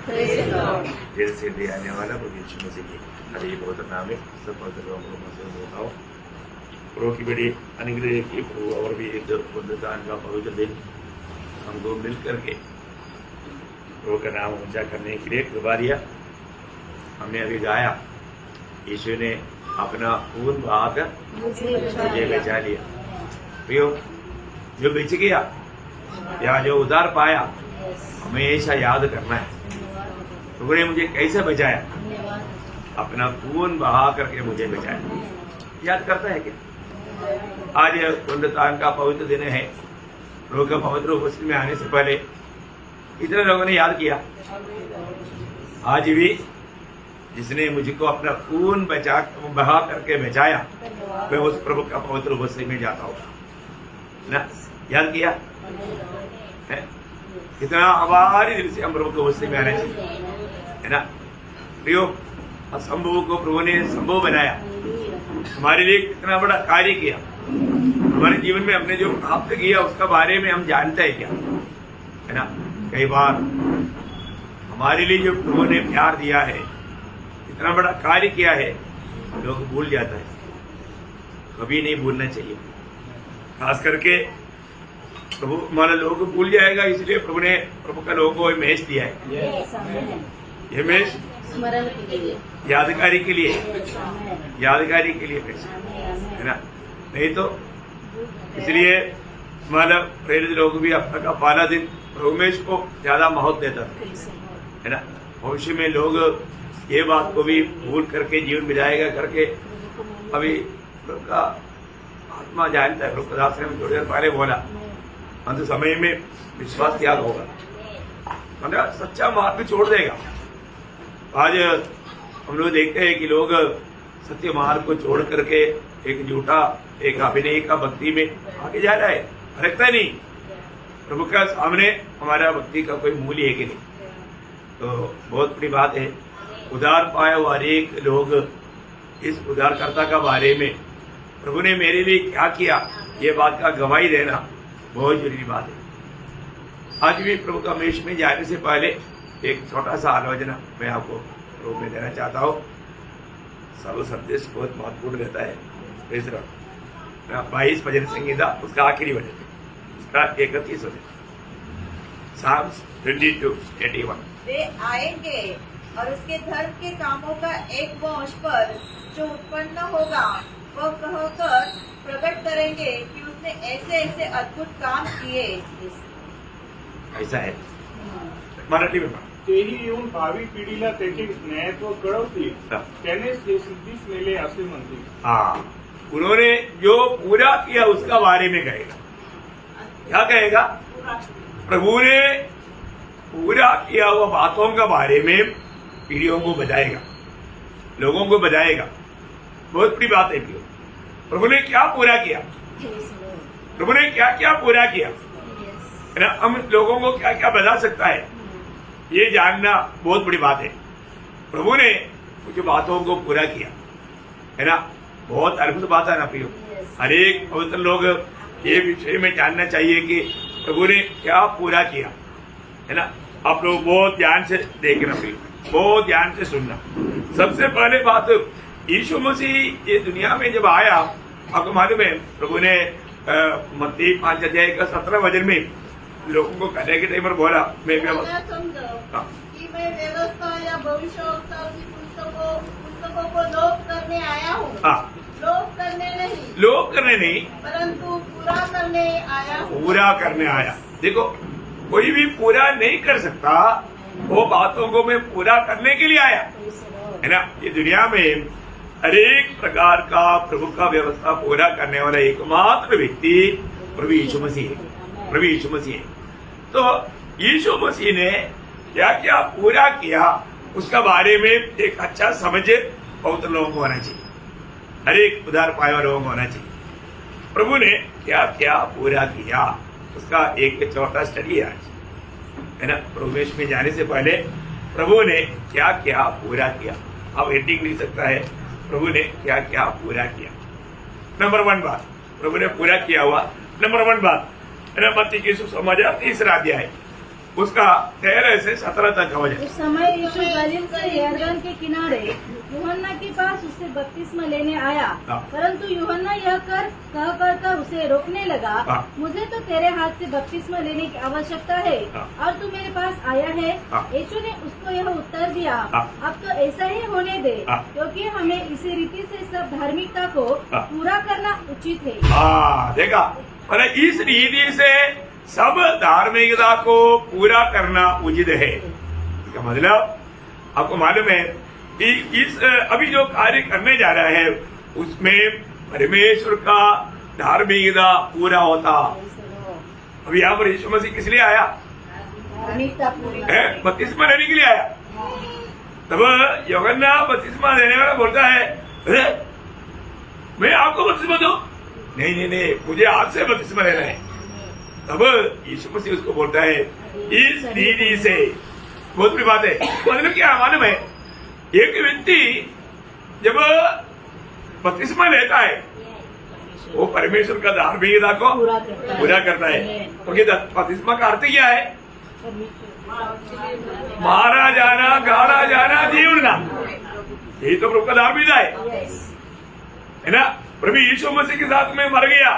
Jail से ले आने वाला प्रभु यीशु मसीह की अरे बहुत नाम है। सब पवित्र लोगों को बताओ प्रभु की बड़ी अनुग्रह की प्रभु और भी एक बुद्धदान का पवित्र दिन हमको मिल करके प्रभु का नाम ऊंचा करने के लिए कृपा दिया। हमने अभी गाया यीशु ने अपना खून बहाकर मुझे बचा लिया। प्रियो जो बच गया या जो उधार पाया हमेशा याद करना है प्रभु ने मुझे कैसे बचाया, अपना खून बहा करके मुझे बचाया। याद करता है क्या? आज पुण्यदान का पवित्र दिन है। प्रभु का पवित्र उपस्थिति में आने से पहले इतने लोगों ने याद किया। आज भी जिसने मुझको अपना खून बहा करके बचाया मैं उस प्रभु का पवित्र उपस्थिति में जाता हूँ ना। याद किया है? कितना आभारी दिल से हम प्रभु के उपस्थिति में आना चाहिए, है ना। प्रियो असंभव को प्रभु ने संभव बनाया, हमारे लिए कितना बड़ा कार्य किया। हमारे जीवन में हमने जो प्राप्त किया उसका बारे में हम जानते हैं क्या, है ना। कई बार हमारे लिए जो प्रभु ने प्यार दिया है, इतना बड़ा कार्य किया है, लोग भूल जाता है। कभी नहीं भूलना चाहिए, खास करके प्रभु हमारे लोगों को भूल जाएगा। इसलिए प्रभु ने प्रभु का लोगों को मेष दिया है। ये मेष स्मरण के लिए, यादगारी के लिए, यादगारी के लिए मेष, है ना। नहीं तो इसलिए हमारा प्रेरित लोग भी अपना का पहला दिन प्रभु मेष को ज्यादा महत्व देता था, है ना। भविष्य में लोग ये बात को भी भूल करके जीवन बिताएगा करके अभी प्रभु का आत्मा जानता है। प्रभु का दास ने थोड़ी देर पहले बोला अंत समय में विश्वास त्याग होगा, मतलब सच्चा मार्ग छोड़ देगा। आज हम लोग देखते हैं कि लोग सत्य मार्ग को छोड़ करके एक झूठा एक अभिनय का भक्ति में आगे जा रहा है, रखता नहीं। प्रभु का सामने हमारा भक्ति का कोई मूल्य है कि नहीं, तो बहुत बड़ी बात है। उधार पाए हुए अनेक लोग इस उधारकर्ता का बारे में प्रभु ने मेरे लिए क्या किया ये बात का गवाही देना बहुत जरूरी बात है। आज भी प्रभु का मेष में जाने से पहले एक छोटा सा आलोचना मैं आपको प्रभु में देना चाहता हूँ। सर्व संदेश बहुत महत्वपूर्ण रहता है। 22 भजन संगीता उसका आखिरी भजन, उसका 31 वचन, साम्स 22:81। वे आएंगे और उसके धर्म के कामों का एक वंश पर जो उत्पन्न होगा वह कहकर प्रकट करेंगे कि उसने ऐसे ऐसे अद्भुत काम किए। ऐसा है मराठी में तेही येऊन भावी पिढीला त्याचे न्यायत्व कळवतील, त्याने सिद्धीस नेले असे म्हणतील। हाँ, उन्होंने जो पूरा किया उसका बारे में कहेगा। क्या कहेगा? प्रभु ने पूरा किया हुआ बातों का बारे में पीढ़ियों को बताएगा, लोगों को बताएगा। बहुत बड़ी बात है। प्रभु ने क्या पूरा किया, प्रभु ने क्या क्या पूरा किया, है ना। हम लोगों को क्या क्या बता सकता है ये जानना बहुत बड़ी बात है। प्रभु ने कुछ बातों को पूरा किया, है ना। बहुत अद्भुत बात है ना प्रियो। हर एक पवित्र लोग ये विषय में जानना चाहिए कि प्रभु ने क्या पूरा किया, है ना। आप लोग बहुत ध्यान से देखना प्रियो, बहुत ध्यान से सुनना। सबसे पहले बात, यीशु मसीह ये दुनिया में जब आया, आपको मालूम है प्रभु ने मत्ती 5 अध्याय का 17 वचन में लोगों को कहने के टाइम पर बोला, मैं कि मैं व्यवस्था या भविष्यवक्ताओं की पुस्तकों को लोप करने आया हूँ। लोप करने नहीं परंतु पूरा करने आया हूँ। पूरा करने आया। देखो कोई भी पूरा नहीं कर सकता, वो बातों को मैं पूरा करने के लिए आया, है ना। ये दुनिया में हर एक प्रकार का प्रभु का व्यवस्था पूरा करने वाला एकमात्र व्यक्ति प्रभु यीशु मसीह है। प्रभु यीशु मसीह है। तो यीशु मसीह ने क्या क्या पूरा किया उसका बारे में एक अच्छा समझ पवित्र लोगों को होना चाहिए, हर एक उधार पाए हुए लोगों को होना चाहिए। प्रभु ने क्या क्या पूरा किया उसका एक छोटा स्टडी है आज, है ना। प्रवेश में जाने से पहले प्रभु ने क्या क्या पूरा किया, अब हेडिंग लिख सकता है प्रभु ने क्या क्या पूरा किया। नंबर 1 बात प्रभु ने पूरा किया हुआ, नंबर 1 बात, है ना। मत्ती की सुसमाचार 3 अध्याय उसका 13 से 17 तक का वजन। उस समय यीशु गलील से यरदन के किनारे यूहन्ना के पास उससे बपतिस्मा लेने आया, हाँ। परंतु यूहन्ना यह कर उसे रोकने लगा। हाँ। मुझे तो तेरे हाथ से बपतिस्मा लेने की आवश्यकता है, हाँ। और तू मेरे पास आया है। हाँ। यीशु ने उसको यह उत्तर दिया, हाँ। अब तो ऐसा ही होने दे, हाँ। क्योंकि हमें इसी रीति से सब धार्मिकता को हाँ। पूरा करना उचित है। हाँ, देखा, और इस रीति से सब धार्मिकता को पूरा करना उचित है। इसका मतलब आपको मालूम है कि इस अभी जो कार्य करने जा रहा है उसमें परमेश्वर का धार्मिकता पूरा होता। अभी यहाँ पर यीशु मसीह किस लिए आया धार्मिकता पूरी है? बपतिस्मा लेने के लिए आया। तब यूहन्ना बपतिस्मा देने वाला बोलता है, अरे मैं आपको बपतिस्मा दूं? नहीं नहीं नहीं, मुझे आपसे बपतिस्मा लेना है। तब यीशु मसीह उसको बोलता है इस रीति से। बहुत बड़ी बात है। मतलब क्या मालूम है, एक व्यक्ति जब बपतिस्मा लेता है वो परमेश्वर का धार्मिकता को पूरा करता है। क्योंकि बपतिस्मा का अर्थ क्या है? मारा जाना, गाड़ा जाना, जीवना। यही तो प्रभु का धार्मिकता है ना। प्रभु यीशु मसीह के साथ में मर गया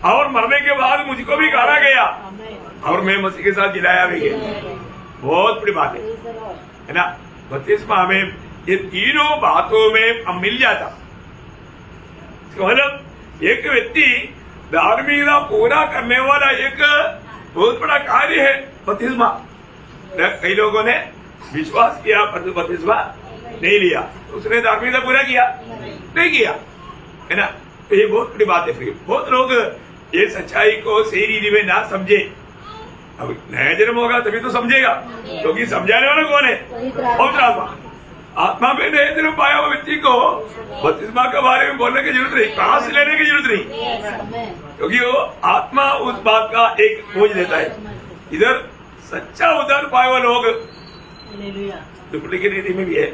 और मरने के बाद मुझको भी गाड़ा गया और मैं मसीह के साथ जिलाया भी गया। बहुत बड़ी बात है ना। बपतिस्मा हमें ये तीनों बातों में हम मिल जाता। मतलब एक व्यक्ति धार्मिकता पूरा करने वाला एक बहुत बड़ा कार्य है बपतिस्मा। कई लोगों ने विश्वास किया पर बपतिस्मा नहीं लिया, उसने धार्मिकता पूरा किया नहीं किया, है ना। तो ये बहुत बड़ी बात है। फिर बहुत लोग ये सच्चाई को सही रीति में ना समझे। अब नया जन्म होगा तभी तो समझेगा, क्योंकि समझाने वाला कौन है? पवित्र आत्मा। आत्मा में नया जन्म पाया हुआ व्यक्ति को बपतिस्मा के बारे में बोलने की जरूरत नहीं, कहां से लेने की जरूरत नहीं, क्योंकि वो आत्मा उस बात का एक बोझ देता है। इधर सच्चा उद्धार पाए हुए लोग, डुप्लीकेट रीति में भी है,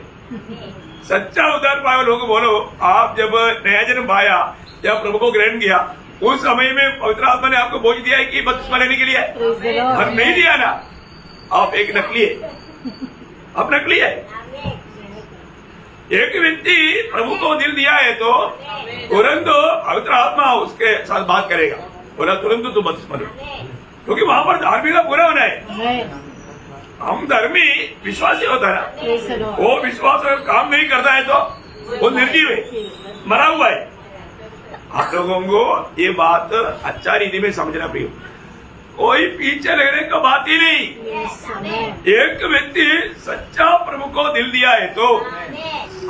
सच्चा उद्धार पाए हुए लोग बोलो, आप जब नया जन्म पाया या प्रभु को ग्रहण किया उस समय में पवित्र आत्मा ने आपको बोझ दिया है कि बपतिस्मा लेने के लिए, और नहीं दिया ना, आप एक नकली है, आप नकली है। एक व्यक्ति प्रभु को दिल दिया है तो तुरंत पवित्र आत्मा उसके साथ बात करेगा, बोला तुरंत तो बपतिस्मा लो, क्योंकि वहां पर धार्मिकता पूरा होना है। हम धर्मी विश्वासी होता है ना, वो विश्वास अगर काम नहीं करता है तो वो निर्जीव है, मरा हुआ है। आप लोगों को ये बात अच्छा रीति में समझना प्रिय, कोई पीछे लगने का बात ही नहीं। एक व्यक्ति सच्चा प्रभु को दिल दिया है तो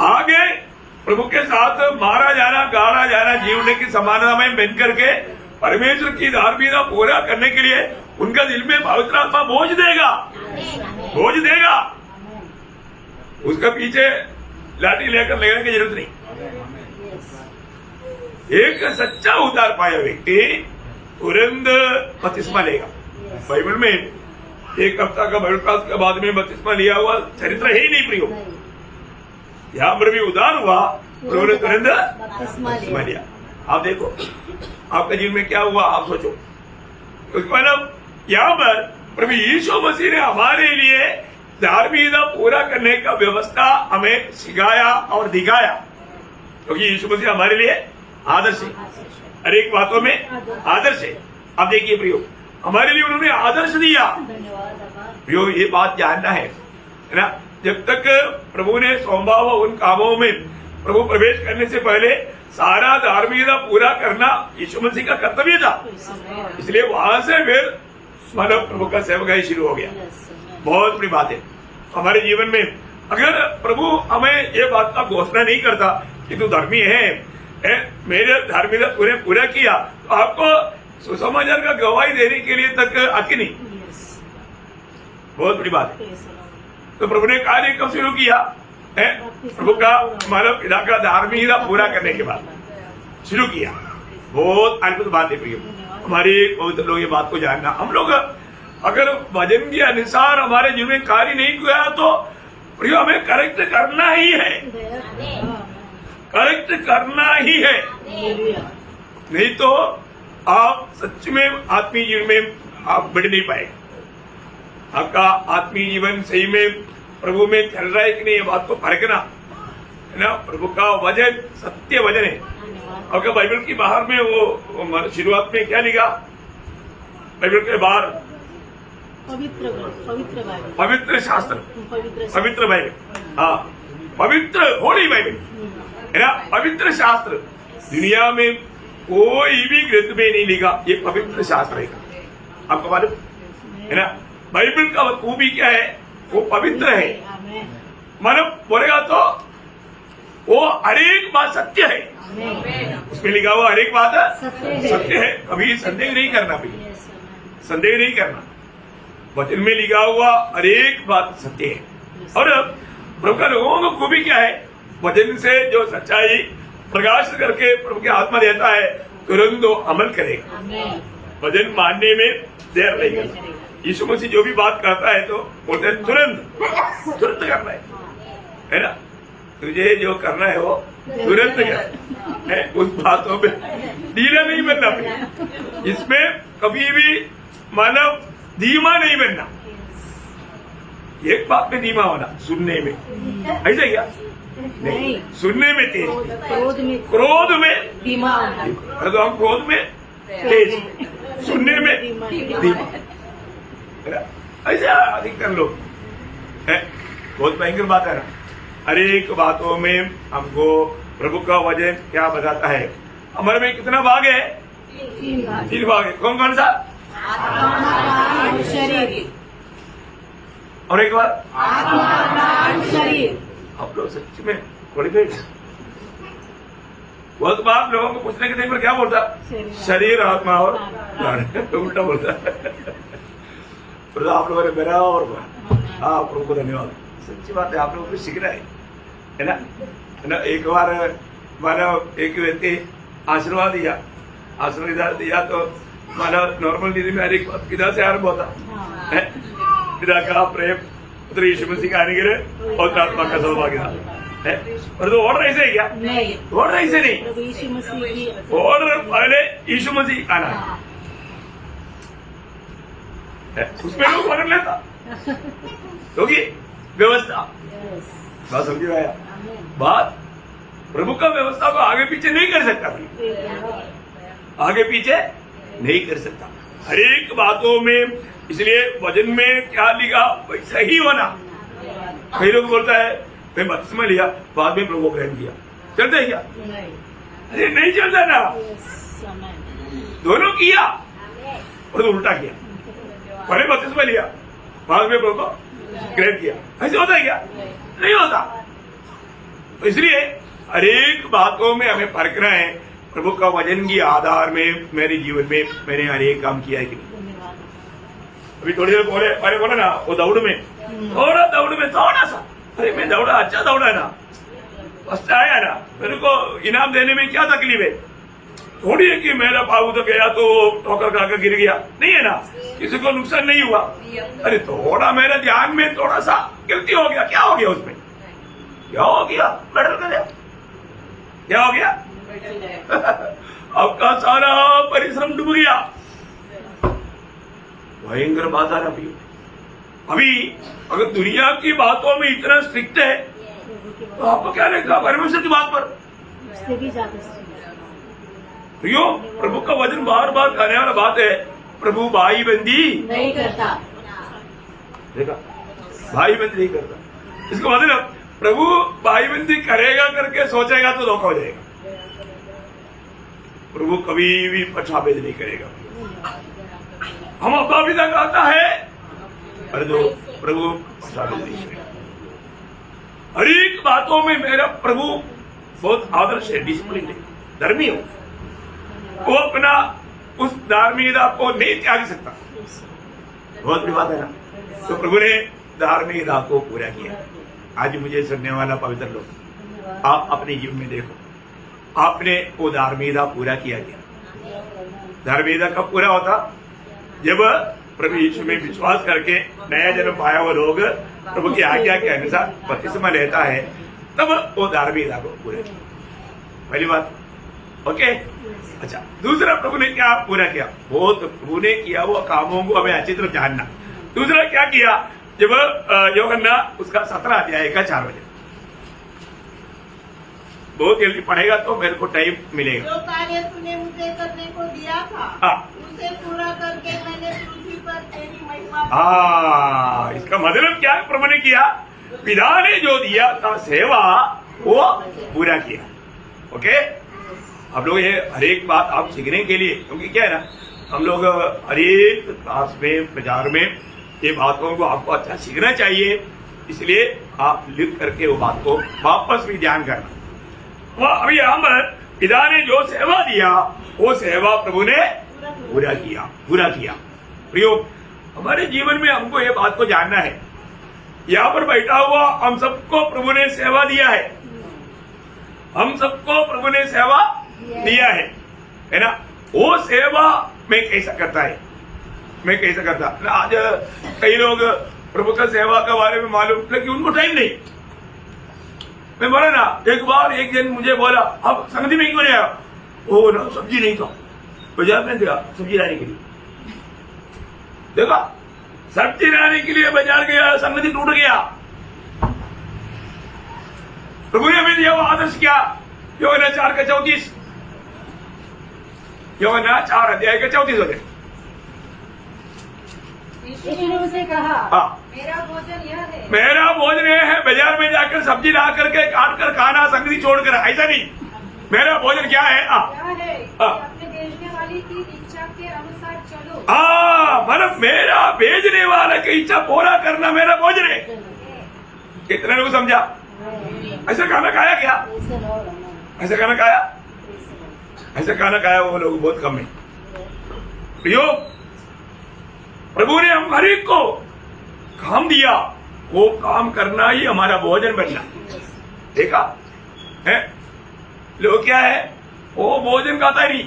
आगे प्रभु के साथ मारा जाना, गाड़ा जाना, जीवने की समानता में बन करके परमेश्वर की धार्मिकता पूरा करने के लिए उनका दिल में पवित्र आत्मा बोझ देगा, बोझ देगा। उसका पीछे लाठी लेकर लगने की जरूरत नहीं। एक सच्चा उद्धार पाया व्यक्ति तुरंत बपतिस्मा लेगा। बाइबल में एक हफ्ता का बाइबल क्लास के बाद में बपतिस्मा लिया हुआ चरित्र है ही नहीं प्रियो। यहाँ पर भी उद्धार हुआ, प्रभु ने तुरंत बपतिस्मा लिया। आप देखो आपके जीवन में क्या हुआ, आप सोचो। उसका मतलब यहाँ पर प्रभु यीशु मसीह ने हमारे लिए धार्मिकता पूरा करने का व्यवस्था हमें सिखाया और दिखाया, क्योंकि यीशु मसीह हमारे लिए आदर्श है, हर एक बातों में आदर्श है। अब देखिए प्रियो, हमारे लिए उन्होंने आदर्श दिया प्रियो, ये बात जानना है ना। जब तक प्रभु ने सौंपा हुआ उन कामों में प्रभु प्रवेश करने से पहले सारा धार्मिकता पूरा करना यीशु मसीह का कर्तव्य था, इसलिए वहां से फिर मानव प्रभु का सेवकाई शुरू हो गया। बहुत बड़ी बात है हमारे जीवन में। अगर प्रभु हमें ये बात का घोषणा नहीं करता कि तू धर्मी है, मेरे धार्मिकता तूने पूरा किया, तो आपको सुसमाचार का गवाही देने के लिए तक आती नहीं। बहुत बड़ी बात है। तो प्रभु ने कार्य कब शुरू किया है? प्रभु का मानव पिता का धार्मिकता पूरा करने के बाद शुरू किया। बहुत अद्भुत बात है प्रिय, हमारे बहुत लोग ये बात को जानना। हम लोग अगर वचन के अनुसार हमारे जीवन में कार्य नहीं किया तो प्रिय हमें करेक्ट करना ही है, करेक्ट करना ही है, नहीं तो आप सच में आत्मीय जीवन में आप बढ़ नहीं पाएंगे। आपका आत्मीय जीवन सही में प्रभु में चल रहा है कि नहीं, ये बात को परखना है ना। प्रभु का वचन सत्य वचन है। आपका बाइबल की बाहर में वो शुरुआत में क्या लिखा, बाइबल के बाहर पवित्र शास्त्र, पवित्र बाइबल, हाँ पवित्र होली बाइबल है ना। पवित्र शास्त्र दुनिया में कोई भी ग्रंथ में नहीं लिखा, ये पवित्र शास्त्र है। आपको मालूम है ना, बाइबल का खूबी क्या है, वो पवित्र है। मतलब बोलेगा तो वो हर एक बात सत्य है, उसमें लिखा हुआ हर एक बात सत्य है। कभी संदेह नहीं करना, भाई संदेह नहीं करना, वचन में लिखा हुआ हर एक बात सत्य है। और प्रभु का लोगों को खूबी क्या है, वचन से जो सच्चाई प्रकाश करके प्रभु के हाथ में रहता है, तुरंत वो अमल करेगा। वचन मानने में देर नहीं करता। यीशु मसीह जो भी बात करता है तो बोलते हैं तुरंत करना है ना। तुझे जो करना है वो तुरंत कर, उस बातों में धीरे नहीं बनना, इसमें कभी भी मानव धीमा नहीं बनना। एक बात में धीमा होना, सुनने में, ऐसा क्या नहीं, सुनने में तेज, क्रोध में धीमा होना। तो हम क्रोध में तेज, सुनने में धीमा, ऐसा अधिकतर लोग है। बहुत भयंकर बात है ना। हर एक बातों में हमको प्रभु का वचन क्या बताता है। हमारे में कितना भाग है, 3 भाग है। कौन कौन सा, शरीर और एक बार शरीर। आप लोग सच में क्वालिफाइड है। बहुत बार लोगों को पूछने के टाइम पर क्या बोलता, शरीर आत्मा और उल्टा बोलता तो आप लोगों ने मेरा और हाँ प्रभु को धन्यवाद। सच्ची बात है, आप लोगों को सीखना है ना। एक बार मानव एक व्यक्ति आशीर्वाद दिया तो मानव नॉर्मल नीति में हर एक पिता से आरंभ होता है। पिता का प्रेम, पुत्र यीशु मसीह का अनुग्रह और आत्मा का सौभाग्य है। और तो ऑर्डर ऐसे है क्या, ऑर्डर ऐसे नहीं, ऑर्डर पहले यीशु मसीह आना है, उसमें लोग पकड़ लेता क्योंकि व्यवस्था। बात समझ में आया बात। प्रभु का व्यवस्था को आगे पीछे नहीं कर सकता, आगे पीछे नहीं कर सकता हर एक बातों में। इसलिए वचन में क्या लिखा वैसा ही होना। कई लोग बोलता है मैं बपतिस्मा लिया, बाद में प्रभु ग्रहण किया, चलता है क्या? अरे नहीं चलता ना, दोनों किया और तो उल्टा किया। पहले बपतिस्मा लिया, बाद में प्रभु ग्रहण किया, ऐसे होता है क्या? नहीं होता। तो इसलिए हर एक बातों में हमें परखना है प्रभु का वचन के आधार में मेरे जीवन में मैंने हर एक काम किया है कि नहीं। अभी थोड़ी देर पहले बोला ना वो दौड़ में थोड़ा सा, अरे मैं दौड़ा, अच्छा दौड़ा ना, फर्स्ट आया ना, मेरे को इनाम देने में क्या तकलीफ है? थोड़ी है कि मेरा बाबू तो गया तो ठोकर खाकर गिर गया, नहीं है ना, किसी को नुकसान नहीं हुआ। अरे थोड़ा मेरे ध्यान में थोड़ा सा गलती हो गया, क्या हो गया उसमें? क्या हो गया? मेडल कर दिया, क्या हो गया? आपका सारा परिश्रम डूब गया। भयंकर बात आ रही। अभी अगर दुनिया की बातों में इतना स्ट्रिक्ट है तो आपको क्या लगता है परमेश्वर की बात पर? उससे भी ज्यादा क्यों? प्रभु का वचन बार बार कहने वाला बात है, प्रभु भाई बंदी नहीं करता। देखा, भाई बंदी नहीं करता। इसका मतलब प्रभु भाई बंदी करेगा करके सोचेगा तो धोखा हो जाएगा। प्रभु कभी भी पछाबेद नहीं करेगा। हम अपना पिता कहता है, अरे तो प्रभु पछाबेद नहीं करेगा। हर एक बातों में मेरा प्रभु बहुत आदर्श है, डिसिप्लिन है, धर्मी हो। वो अपना उस धार्मिकता को नहीं त्याग सकता। बहुत बड़ी बात है ना। तो प्रभु ने धार्मिकता को पूरा किया। आज मुझे सुनने वाला पवित्र लोग, आप अपने जीवन में देखो, आपने वो धार्मिकता पूरा किया क्या? धार्मिकता कब पूरा होता? जब प्रभु यीशु में विश्वास करके नया जन्म पाया हुआ लोग प्रभु की आज्ञा के अनुसार बपतिस्मा लेता है, तब वो धार्मिकता को पूरा किया। पहली बात, ओके। अच्छा, दूसरा प्रभु ने क्या पूरा किया? बहुत प्रभु ने किया हुआ कामों को हमें अच्छी तरह जानना। दूसरा क्या किया, जब यूहन्ना उसका 17 अध्याय का 4 बजे, बहुत जल्दी पढ़ेगा तो मेरे को टाइम मिलेगा। जो कार्य तूने मुझे करने को दिया था हाँ। उसे पूरा करके मैंने पृथ्वी पर तेरी महिमा। इसका मतलब क्या प्रभु ने किया, पिता ने जो दिया था सेवा वो पूरा किया। ओके, हम लोग ये हर एक बात आप सीखने के लिए, क्योंकि क्या है ना, हम लोग हर एक क्लास में बाजार में ये बातों को आपको अच्छा सीखना चाहिए, इसलिए आप लिख करके वो बात को वापस भी ध्यान करना। वो अभी यहाँ पर पिता ने जो सेवा दिया वो सेवा प्रभु ने पूरा किया। प्रियो, हमारे जीवन में हमको ये बात को जानना है, यहाँ पर बैठा हुआ हम सबको प्रभु ने सेवा दिया है, हम सबको प्रभु ने सेवा दिया है ना। वो सेवा मैं कैसा करता ना। आज कई लोग प्रभु का सेवा के बारे में मालूम, लेकिन उनको टाइम नहीं। मैं बोला ना, एक दिन मुझे बोला, अब संगति में क्यों नहीं आया? वो ना सब्जी नहीं था, बाजार में गया सब्जी लाने के लिए। देखा, सब्जी लाने के लिए बाजार गया, संगति टूट गया। प्रभु ने हमें दिया वो आदर्श क्या, यूहन्ना 4 का 34, यूहन्ना 4 अध्याय का 34 हो गए। यीशु ने उसे कहा, हाँ, मेरा भोजन यह है, बाजार में जाकर सब्जी ला करके काट कर खाना, संगति छोड़कर, ऐसा नहीं। मेरा भोजन क्या है? अपने भेजने वाली की इच्छा के अनुसार चलो। मतलब मेरा भेजने वाला की इच्छा पूरा करना मेरा भोजन है। कितने लोग समझा? ऐसा खाना खाया क्या? ऐसा खाना खाया वो लोग बहुत कम है। प्रियो, प्रभु ने हम हर एक को काम दिया, वो काम करना ही हमारा भोजन बनना। देखा है, लोग क्या है, वो भोजन खाता नहीं,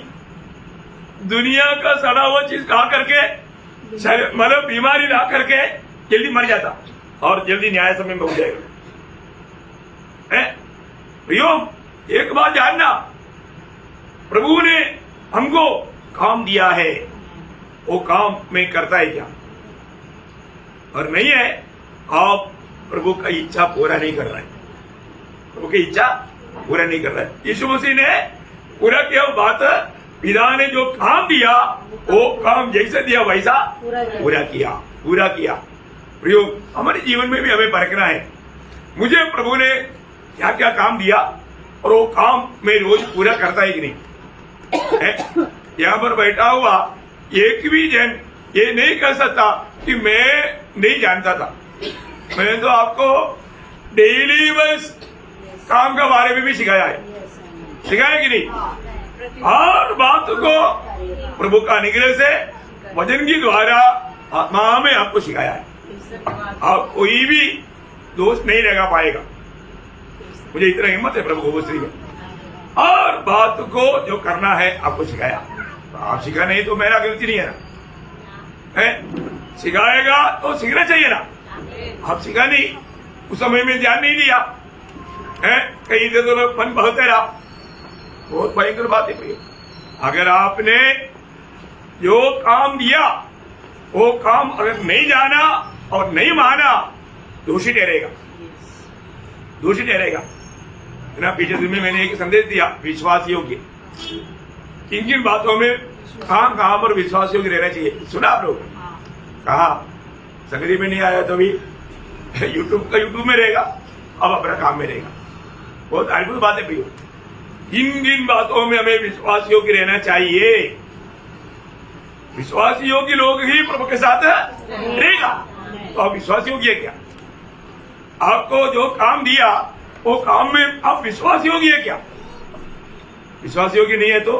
दुनिया का सड़ा हुआ चीज खा करके मतलब बीमारी ला करके जल्दी मर जाता और जल्दी न्याय समय में पहुंच जाएगा। प्रियो, एक बात जानना, प्रभु ने हमको काम दिया है, वो काम में करता है क्या? और नहीं है, आप प्रभु का इच्छा पूरा नहीं कर रहे हैं, प्रभु की इच्छा पूरा नहीं कर रहा है। यीशु मसीह ने पूरा किया बात, पिता ने जो काम दिया वो काम जैसे दिया वैसा पूरा किया। प्रियो, हमारे जीवन में भी हमें परखना है, मुझे प्रभु ने क्या क्या काम दिया और वो काम मैं रोज पूरा करता है कि नहीं। यहाँ पर बैठा हुआ एक भी जन ये नहीं कह सकता कि मैं नहीं जानता था। मैंने तो आपको डेली बस काम के बारे में भी सिखाया है कि नहीं? हर बात को प्रभु का अनुग्रह से वचन के द्वारा आत्मा में आपको सिखाया है। आप कोई भी दोष नहीं लगा पाएगा, मुझे इतना हिम्मत है प्रभु को श्री में। हर बात को जो करना है आपको सिखाया, आप सिखा नहीं तो मेरा गलती नहीं है ना, सिखाएगा तो सीखना चाहिए ना। आप सिखा नहीं, उस समय में ध्यान नहीं दिया है, कहीं से तो मन बहते रहा, बहुत भयंकर बात है भैया। अगर आपने जो काम दिया वो काम अगर नहीं जाना और नहीं माना, दोषी ठहरेगा ना। पिछले दिन में मैंने एक संदेश दिया विश्वासियों के, किन किन बातों में कहां पर विश्वासियों की रहना चाहिए, सुना आप लोग? कहा संगति में नहीं आया तो भी यूट्यूब में रहेगा, अब अपना काम में रहेगा। बहुत अद्भुत बात है भैया, किन बातों में हमें विश्वासियों की रहना चाहिए। विश्वासियों की लोग ही प्रभु के साथ रहेगा, तो आप विश्वासियों की है क्या? आपको जो काम दिया वो काम में आप विश्वासियों की है क्या? विश्वासियों की नहीं है तो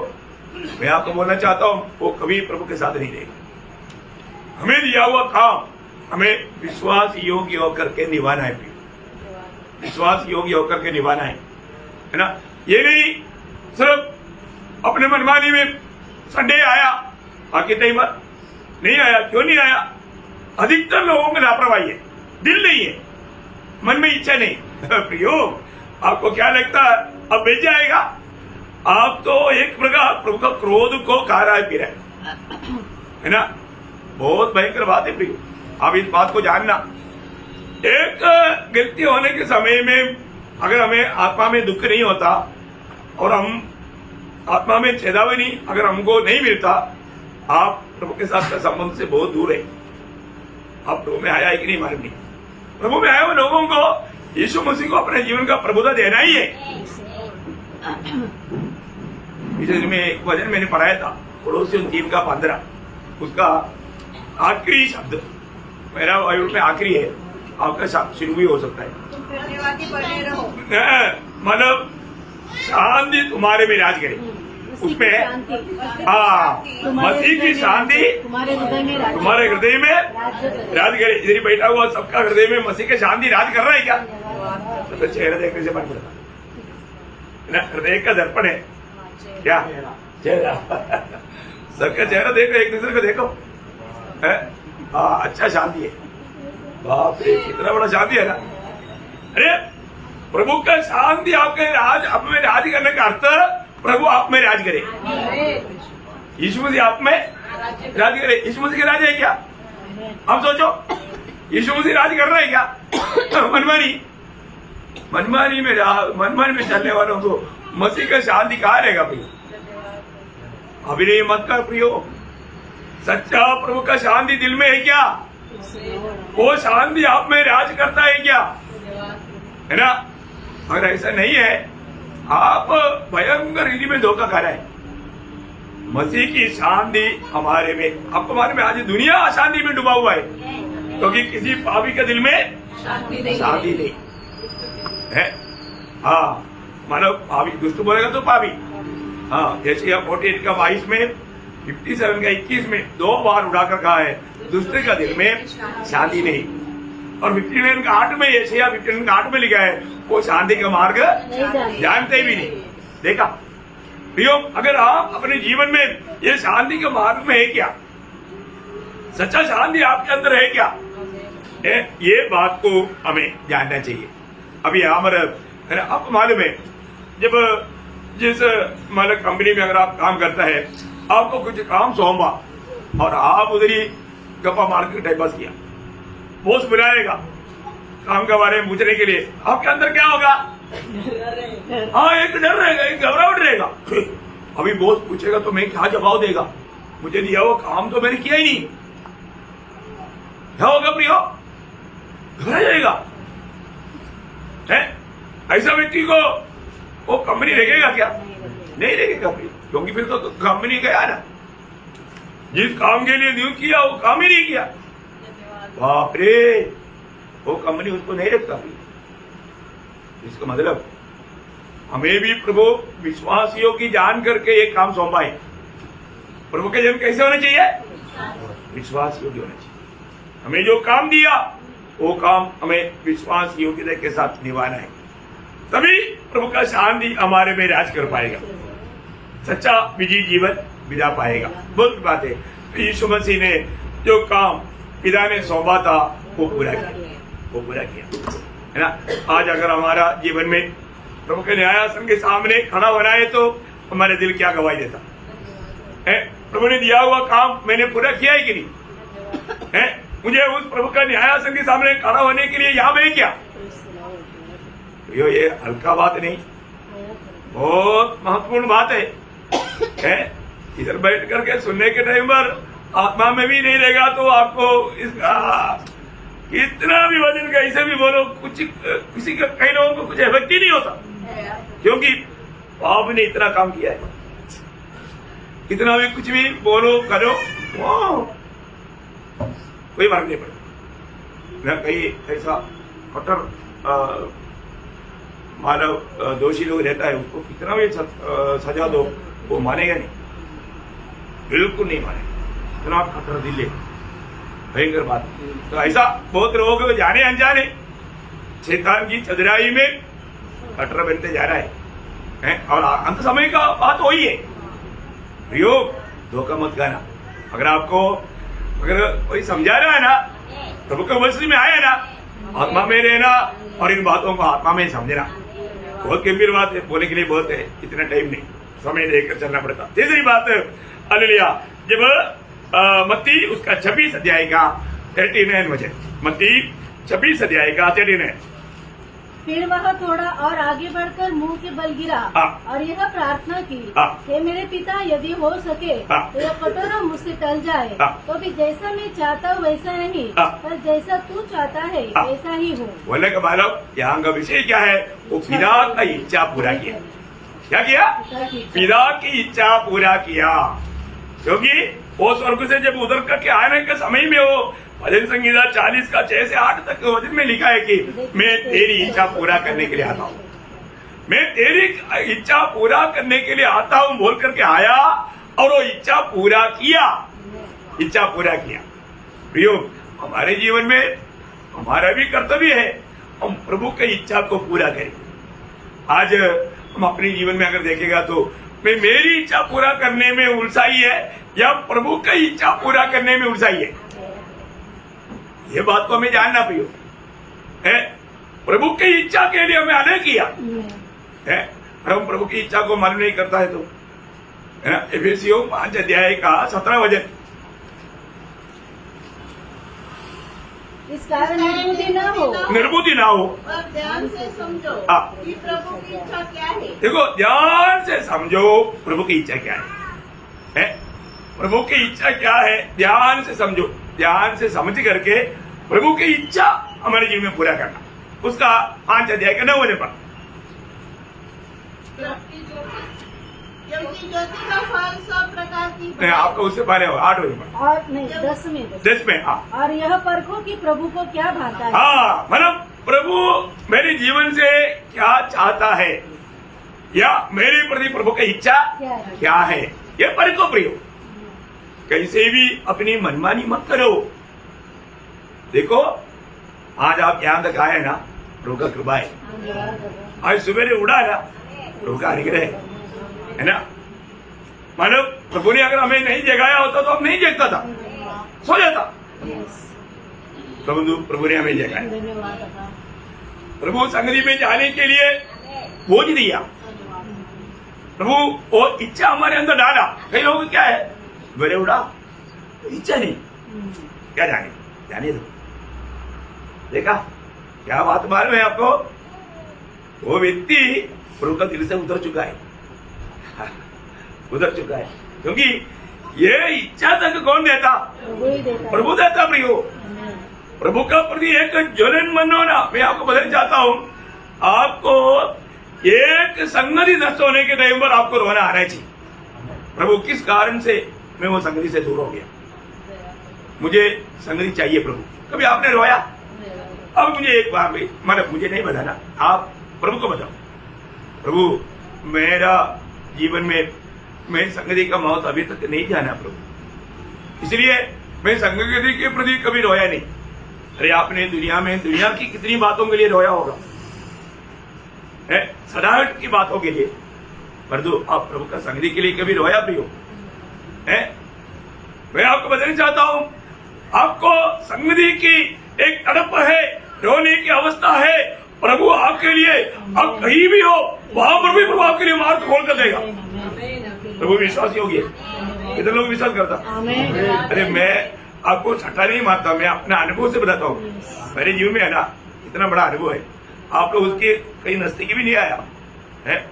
मैं आपको बोलना चाहता हूं, वो कभी प्रभु के साथ नहीं रहेगा। हमें दिया हुआ काम हमें विश्वास योग्य होकर के निभाना है, विश्वास योग्य होकर के निभाना है ना। ये नहीं सिर्फ अपने मनमानी में संडे आया बाकी टाइम नहीं आया। क्यों नहीं आया? अधिकतर लोगों की लापरवाही है, दिल नहीं है, मन में इच्छा नहीं। प्रियो, आपको क्या लगता है अब बेच जाएगा? आप तो एक प्रकार प्रभु का क्रोध को खा रहा है, पी रहा है ना। बहुत भयंकर बात है प्रियो। आप इस बात को जानना, एक गलती होने के समय में अगर हमें आत्मा में दुख नहीं होता और हम आत्मा में चेतावनी अगर हमको नहीं मिलता, आप प्रभु के साथ का संबंध से बहुत दूर है। आप प्रभु में आया है कि नहीं मालूम नहीं। प्रभु में आए हुए लोगों को यीशु मसीह को अपने जीवन का प्रभुता देना ही है। पिछले में एक वचन मैंने पढ़ाया था, पड़ोसियों 3:15, उसका आखिरी शब्द मेरा बाइबल में आखिरी है, आपका शुरू भी हो सकता है। मतलब शांति तुम्हारे में राज करे, उसमें मसीह की शांति तुम्हारे हृदय में राज करे। इधर बैठा हुआ सबका हृदय में मसीह की शांति राज कर रहा है क्या? तो चेहरा देखने से मन पड़ता, हृदय का दर्पण है क्या? चेहरा सबका चेहरा देखो, एक दूसरे को देखो। अच्छा शांति है, बाप रे कितना बड़ा शांति है ना। अरे प्रभु का शांति आपके राज, आप में राज करने का अर्थ प्रभु आप में राज करे, यीशु मसीह आप में राज करे। यीशु मसीह का राज है क्या? अब सोचो, यीशु मसीह राज कर रहा है क्या? मनमानी में चलने वालों को मसीह का शांति कहाँ रहेगा भैया? अभिनय मत कर प्रियो, सच्चा प्रभु का शांति दिल में है क्या? वो शांति आप में राज करता है क्या? है ना? अगर ऐसा नहीं है, आप भयंकर रीति में धोखा खा रहे हैं। मसीह की शांति हमारे में, आपको मालूम है आज दुनिया अशांति में डूबा हुआ है, क्योंकि किसी पापी के दिल में शांति नहीं है। हाँ, मानो पापी दुष्ट बोलेगा तो पापी। हाँ, जैसे 48:22 में, 57:21 में 2 बार उड़ाकर कहा है, दुष्ट का दिल में शांति नहीं। और 59:8 में, यशायाह 59:8 में लिखा है, वो शांति का मार्ग जानते भी नहीं। देखा प्रियो, अगर आप अपने जीवन में ये शांति के मार्ग में है क्या? सच्चा शांति आपके अंदर है क्या? ये बात को हमें जानना चाहिए। अभी हमारा आपको मालूम है, जब जिस मतलब कंपनी में अगर आप काम करता है, आपको कुछ काम सौंपा और आप उधर ही गप्पा मार के टाइम पास किया, बॉस बुलाएगा काम के बारे में पूछने के लिए, आपके अंदर क्या होगा? हाँ, एक डर रहेगा, एक घबराहट रहेगा। अभी बॉस पूछेगा तो मैं क्या जवाब देगा? मुझे दिया वो काम तो मैंने किया ही नहीं। क्या होगा प्रियो? घबरा जाएगा। है ऐसा व्यक्ति को वो कंपनी रहेगा क्या? नहीं रहेगा प्रियो, क्योंकि फिर तो कंपनी गया ना, जिस काम के लिए नियुक्त किया वो काम ही नहीं किया। बाप रे, वो कंपनी उसको नहीं रखता। इसका मतलब हमें भी प्रभु विश्वासियों की जान करके एक काम सौंपा है। प्रभु के जन कैसे होने चाहिए? विश्वास योग्य होना चाहिए। हमें जो काम दिया वो काम हमें विश्वास योग्यता के साथ निभाना है, तभी प्रभु का शांति हमारे में राज कर पाएगा, सच्चा विजयी जीवन बिता पाएगा। बहुत बात है, यीशु मसीह ने जो काम पिता ने सौंपा था वो पूरा किया है ना। आज अगर हमारा जीवन में प्रभु के न्यायासन के सामने खड़ा होना है तो हमारे दिल क्या गवाही देता है? प्रभु ने दिया हुआ काम मैंने पूरा किया है कि नहीं है? मुझे उस प्रभु का न्यायासन के सामने खड़ा होने के लिए यहाँ में क्या? ये हल्का बात नहीं, बहुत महत्वपूर्ण बात है? इधर बैठ करके सुनने के टाइम पर आत्मा में भी नहीं रहेगा तो आपको इसका कितना भी वजन कैसे भी बोलो, कुछ किसी का कई लोगों को कुछ इफेक्ट ही नहीं होता, क्योंकि पाप ने इतना काम किया है। कितना भी कुछ भी बोलो करो, कोई फर्क नहीं पड़ता। न कहीं ऐसा कट्टर मानव दोषी लोग रहता है, उसको कितना भी सजा दो वो मानेगा नहीं, बिल्कुल नहीं मानेगा। इतना कट्टर दिल है, भयंकर बात। तो ऐसा बहुत लोग जाने अनजाने शैतान की चतुराई में कट्टर बनते जा रहा है और अंत समय का बात वही है। योग धोखा मत खाना। अगर कोई समझा रहा है ना, प्रभु के वचन में आया ना, आत्मा में रहना और इन बातों को आत्मा में समझना बहुत गंभीर बात है। बोलने के लिए बहुत है, इतना टाइम नहीं, समय लेकर चलना पड़ता। तीसरी बात, हालेलुया, जब मत्ती उसका 26 अध्याय का 39 वचन, मत्ती 26 अध्याय का 39। फिर वह थोड़ा और आगे बढ़कर मुंह के बल गिरा हाँ। और यह प्रार्थना की, हाँ। हे मेरे पिता, यदि हो सके हाँ। तो यह कटोरा मुझसे टल जाए, हाँ। तो भी जैसा मैं चाहता हूँ वैसा नहीं, हाँ। पर जैसा तू चाहता है हाँ। वैसा ही हो। बोले कि बालक, यहाँ का विषय क्या है? वो पिता का इच्छा पूरा किया। क्या किया? पिता की इच्छा पूरा किया। क्योंकि वो स्वर्ग से जब उधर करके आने के समय में वो भजन संगीता 40 का 6 से 8 तक वचन में लिखा है कि मैं तेरी इच्छा पूरा करने के लिए आता हूँ, मैं तेरी इच्छा पूरा करने के लिए आता हूँ बोल करके आया और वो इच्छा पूरा किया, इच्छा पूरा किया। प्रियो, हमारे जीवन में हमारा भी कर्तव्य है हम प्रभु की इच्छा को पूरा करें। आज हम अपने जीवन में अगर देखेगा तो मैं मेरी इच्छा पूरा करने में उलझाई है या प्रभु की इच्छा पूरा करने में उलझाई है, ये बात को हमें जानना पियो है। प्रभु की इच्छा के लिए हमें आने किया है, और हम प्रभु की इच्छा को मालूम नहीं करता है तो है ना। एफेसियों 5 अध्याय का 17 वचन, इस कारण निर्बुद्धि न हो, निर्बुद्धि ना हो और ध्यान से समझो हाँ। कि प्रभु की इच्छा क्या है। देखो, ध्यान से समझो प्रभु की इच्छा क्या है? प्रभु की इच्छा क्या है ध्यान से समझो। ध्यान से समझ करके प्रभु की इच्छा हमारे जीवन में पूरा करना, उसका 5 अध्याय का 9 वचन पर। क्योंकि ज्योति का फल सब प्रकार की नहीं, आपको उससे पहले 8 वचन पर, और नहीं 10 में 10 में। हाँ और यह परखो कि प्रभु को क्या भाता है। हाँ, मतलब प्रभु मेरे जीवन से क्या चाहता है या मेरे प्रति प्रभु की इच्छा क्या है, ये परखो प्रियो। कैसे भी अपनी मनमानी मत करो। देखो, आज आप यहाँ तक आए ना, प्रभु का कृपा है। आज सवेरे उड़ा ना, प्रभु का अनुग्रह है ना। मानो प्रभु ने अगर हमें नहीं जगाया होता तो हम नहीं जगता था, सो जाता। प्रभु ने हमें जगाया, प्रभु संगति में जाने के लिए बोझ दिया, प्रभु वो इच्छा हमारे अंदर डाला। कई लोग क्या है, सवेरे उड़ा इच्छा नहीं, क्या जाने दो। देखा क्या बात मालूम है आपको? वो व्यक्ति प्रभु का दिल से उतर चुका है, उतर चुका है। क्योंकि ये इच्छा तक कौन देता? प्रभु देता। प्रियो, प्रभु का प्रति एक ज्वलन मन होना। मैं आपको बताना चाहता हूँ, आपको एक संगति नष्ट होने के टाइम पर आपको रोना आना चाहिए। प्रभु किस कारण से मैं वो संगति से दूर हो गया, मुझे संगति चाहिए प्रभु। कभी आपने रोया? अब मुझे एक बार भी, मतलब मुझे नहीं बताना, आप प्रभु को बताओ, प्रभु मेरा जीवन में मैं संगति का मौत अभी तक नहीं जाना प्रभु, इसलिए मैं संगति के प्रति कभी रोया नहीं। अरे आपने दुनिया की कितनी बातों के लिए रोया होगा, सदाहट की बातों के लिए, परंतु आप प्रभु का संगति के लिए कभी रोया भी हो? मैं आपको बताना चाहता हूं, आपको संगति की एक तड़प है, रोने की अवस्था है। प्रभु आपके लिए, आप कहीं भी हो वहां पर भी प्रभु आपके लिए मार्ग खोल कर देगा। प्रभु विश्वासी हो गया, कितने लोग विश्वास करता? अरे मैं आपको छठा नहीं मारता, मैं अपने अनुभव से बताता हूँ। मेरे जीवन में है ना इतना बड़ा अनुभव है, आप लोग उसके कहीं नजदीक भी नहीं आया है।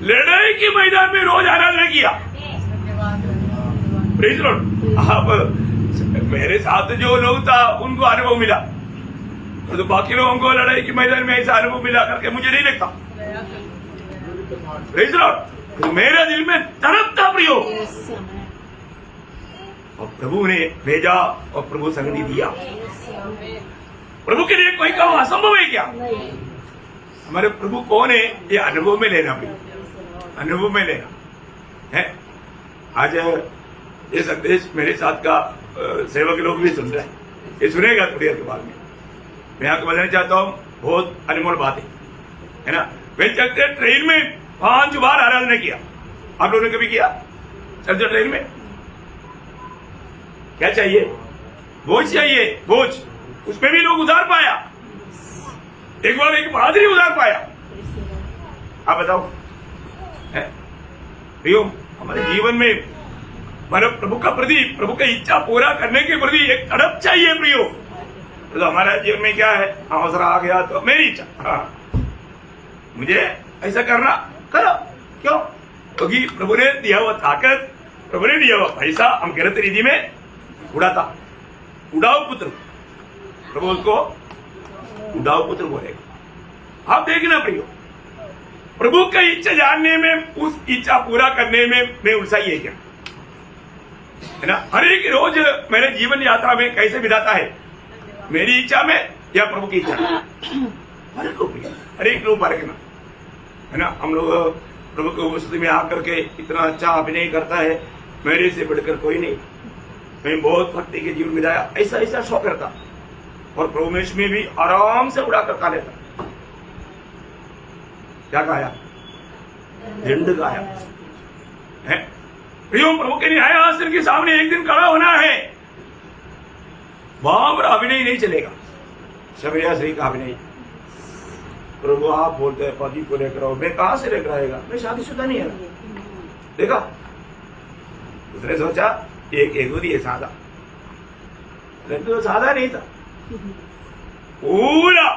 लड़ाई के मैदान में रोज आराधना किया, प्रेज़ लॉर्ड। आप मेरे साथ जो लोग था उनको अनुभव मिला, तो बाकी लोगों को लड़ाई के मैदान में ऐसा अनुभव मिला करके मुझे नहीं लगता। Praise Lord. तो मेरे दिल में तड़प था प्रियो, और प्रभु ने भेजा और प्रभु संगति दिया। प्रभु के लिए कोई काम असंभव है क्या? हमारे प्रभु कौन है, ये अनुभव में लेना प्रियो, अनुभव में लेना है। आज ये संदेश मेरे साथ का सेवक लोग भी सुन रहे हैं, ये सुनेगा थोड़ी देर के बाद में। मैं आपको बताना चाहता हूँ, बहुत अनमोल बात है ना। मैं चलते ट्रेन में 5 बार आराधना किया। आप लोगों ने कभी किया? चलते ट्रेन में क्या चाहिए? बोझ चाहिए, बोझ। उसमें भी लोग उधार पाया, एक बार एक बहादुरी उधार पाया। आप बताओ, प्रियो, हमारे जीवन में मतलब प्रभु का प्रति, प्रभु की इच्छा पूरा करने के प्रति एक तड़प चाहिए प्रियो। तो हमारा जीवन में क्या है, अवसर आ गया तो मेरी इच्छा, हाँ मुझे ऐसा करना करो, क्यों? क्योंकि प्रभु ने दिया हुआ ताकत, प्रभु ने दिया हुआ पैसा हम गलत रीति में उड़ाता, उड़ाऊ पुत्र, प्रभु उसको उड़ाऊ पुत्र बोलेगा। आप देखना प्रियो, प्रभु की इच्छा जानने में, उस इच्छा पूरा करने में उल्सा ही है क्या, है ना? हर एक रोज मेरे जीवन यात्रा में कैसे बिताता है, मेरी इच्छा में या प्रभु की इच्छा में? हर एक लोग परखना, है ना? हम लोग प्रभु की उपस्थिति में आकर के इतना अच्छा अभिनय करता है, मेरे से बढ़कर कोई नहीं, मैं बहुत भक्ति के जीवन बिताया, ऐसा ऐसा शौक करता, और प्रभु में भी आराम से उड़ा कर खा लेता। क्या खाया? झंड खाया है प्रियो। प्रभु के न्याय आसन के सामने एक दिन खड़ा होना है, वहां पर अभिनय नहीं चलेगा, शबरिया श्री का अभिनय। प्रभु आप बोलते हैं पति को लेकर आओ, मैं कहां से लेकर आएगा, मैं शादीशुदा नहीं है। देखा, उसने सोचा एक यहूदी है सादा, लेकिन तो सादा नहीं था पूरा।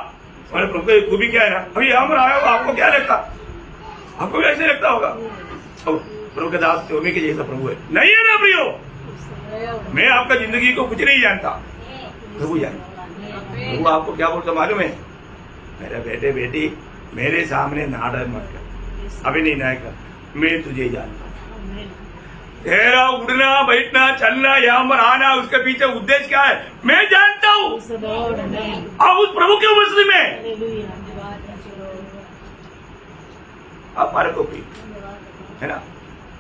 और प्रभु की खूबी क्या है ना, अभी यहां पर आया हो, आपको क्या लगता, आपको भी ऐसे लगता होगा प्रभु के दास टोमी के जैसा प्रभु है, नहीं है ना प्रियो? मैं आपका जिंदगी को कुछ नहीं जानता, प्रभु जानता। प्रभु आपको क्या बोलता मालूम है, मेरे बेटे बेटी मेरे सामने नाटक मत कर, अभी नहीं ना कर, मैं तुझे जानता हूं। तेरा उड़ना बैठना चलना यहाँ पर आना, उसके पीछे उद्देश्य क्या है मैं जानता हूँ। अब उस प्रभु के उपस्थिति में अब हमारे को भी है ना,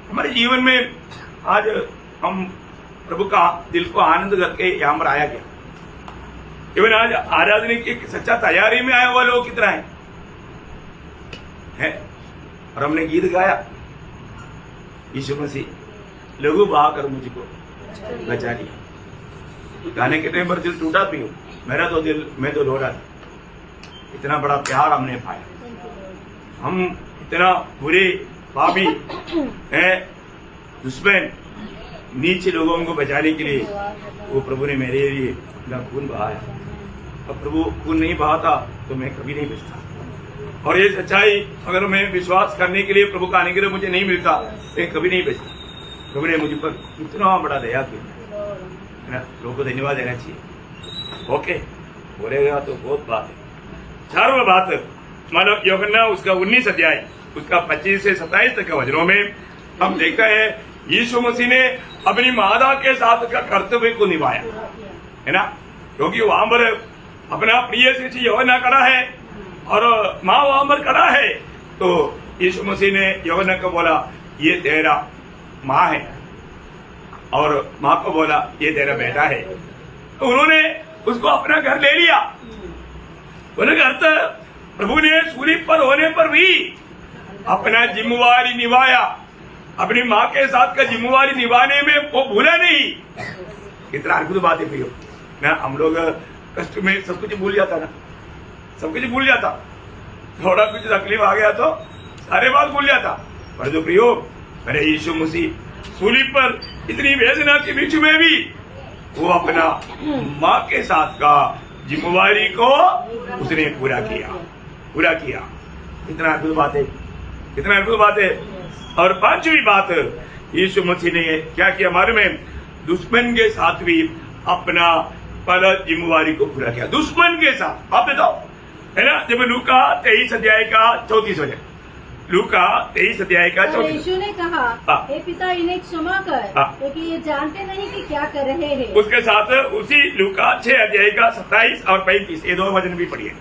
हमारे जीवन में आज हम प्रभु का दिल को आनंद करके यहाँ पर आया गया। केवल आज आराधना की सच्चा तैयारी में आया हुआ लोग कितना है? और हमने गीत गाया, यीशु मसीह लघु बहाकर मुझको बचा लिया। गाने के टाइम पर दिल टूटा भी हो, मेरा तो दिल, मैं तो रो रहा था, इतना बड़ा प्यार हमने पाया। हम इतना बुरे पापी हैं, दुश्मन नीचे लोगों को बचाने के लिए वो प्रभु ने मेरे लिए अपना खून बहाया। अब प्रभु खून नहीं बहाता तो मैं कभी नहीं बचता, और ये सच्चाई अगर मैं विश्वास करने के लिए प्रभु का अनुग्रह मुझे नहीं मिलता मैं कभी नहीं बचता। प्रभु ने मुझ पर इतना बड़ा दया किया है ना, लोगों को धन्यवाद देना चाहिए। ओके, बोलेगा तो बहुत बात है। चारों बात मतलब यूहन्ना उसका 19 अध्याय उसका 25 से 27 तक के वचनों में हम देखते हैं यीशु मसीह ने अपनी माता के साथ का कर्तव्य को निभाया है ना, क्योंकि वहां पर अपना प्रिय शिष्य यूहन्ना खड़ा है और माँ वहां पर खड़ा है, तो यीशु मसीह ने यूहन्ना को बोला ये तेरा माँ है, और माँ को बोला ये तेरा बेटा है। तो उन्होंने उसको अपना घर ले लिया। उन्होंने अर्थ प्रभु ने सूली पर होने पर भी अपना जिम्मेवारी निभाया, अपनी माँ के साथ का जिम्मेवारी निभाने में वो भूला नहीं। कितना अद्भुत बात है प्रियो ना, हम लोग कष्ट में सब कुछ भूल जाता ना, सब कुछ भूल जाता, थोड़ा कुछ तकलीफ आ गया तो सारे बात भूल जाता। पर जो प्रियो मेरे यीशु मसीह सूली पर इतनी वेदना के बीच में भी वो अपना माँ के साथ का जिम्मेवारी को उसने पूरा किया। कितना अद्भुत बात है, कितना अद्भुत बात है। और पांचवी बात यीशु मसीह ने क्या किया मालूम है, दुश्मन के साथ भी अपना पहला जिम्मेवारी को पूरा किया। दुश्मन के साथ आप बताओ है ना, जब लूका 23 अध्याय का 34 वचन, लूका 23 अध्याय का 34। यीशु ने कहा हे पिता इन्हें क्षमा कर, क्योंकि ये जानते नहीं कि क्या कर रहे हैं। उसके साथ उसी लूका 6 अध्याय का 27 और 35 ये दो वचन भी पढ़िए,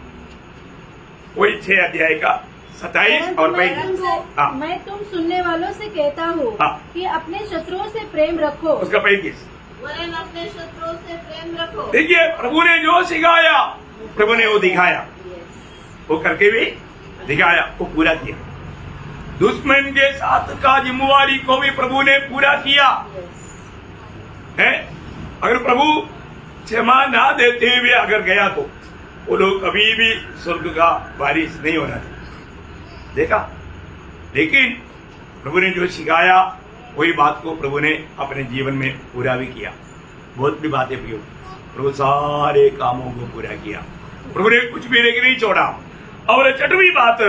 वही 6 अध्याय का 27 और 35। मैं तुम सुनने वालों से कहता हूँ कि अपने शत्रुओं से प्रेम रखो। उसका 35 वरन अपने शत्रुओं से प्रेम रखो। देखिए प्रभु ने जो सिखाया प्रभु ने वो दिखाया, वो करके भी दिखाया, वो पूरा किया। दुश्मन के साथ का जिम्मेवारी को भी प्रभु ने पूरा किया है। अगर प्रभु क्षमा ना देते हुए अगर गया तो वो लोग कभी भी स्वर्ग का वारिस नहीं होना था। देखा, लेकिन प्रभु ने जो सिखाया वही बात को प्रभु ने अपने जीवन में पूरा भी किया। बहुत भी बातें प्रियो, प्रभु सारे कामों को पूरा किया, प्रभु ने कुछ भी नहीं छोड़ा। और छठवीं बात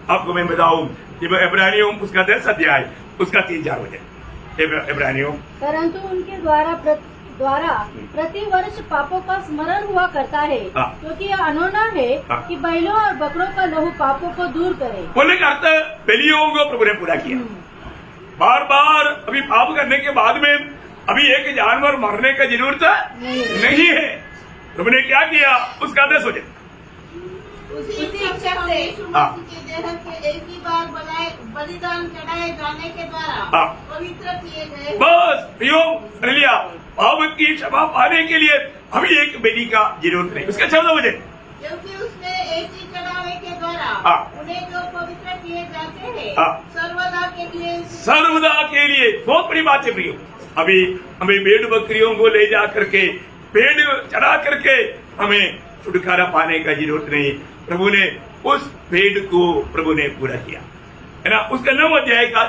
आपको मैं बताऊं, इब्रानियों उसका 10 अध्याय उसका 3-4 वचन। इब्रानियों परंतु उनके द्वारा प्रति वर्ष पापों का स्मरण हुआ करता है, क्योंकि यह अनोना है कि बैलों और बकरों का लहू पापों को दूर करे। बोलने का अर्थ बलियों को प्रभु ने पूरा किया। बार बार अभी पाप करने के बाद में अभी एक जानवर मरने का जरूरत नहीं है। प्रभु ने क्या किया उसका 10 वचन। उसी शिक्षा से यीशु मसीह के देह के एक ही बार बलिदान चढ़ाए जाने के द्वारा पवित्र किए गए। बस प्रियो, हालेलुया। पाप की क्षमा पाने के लिए अभी एक बलि का जरूरत नहीं। उसका 14 वचन। क्योंकि उसने एक ही चढ़ावे के द्वारा उन्हें जो पवित्र किए जाते हैं सर्वदा के लिए। बहुत बड़ी बात है प्रियो। अभी हमें भेड़ बकरियों को ले जा करके भेड़ चढ़ा करके हमें छुटकारा पाने का जरूरत नहीं। प्रभु ने उस भेड़ को प्रभु ने पूरा किया, है ना। उसका 9 अध्याय का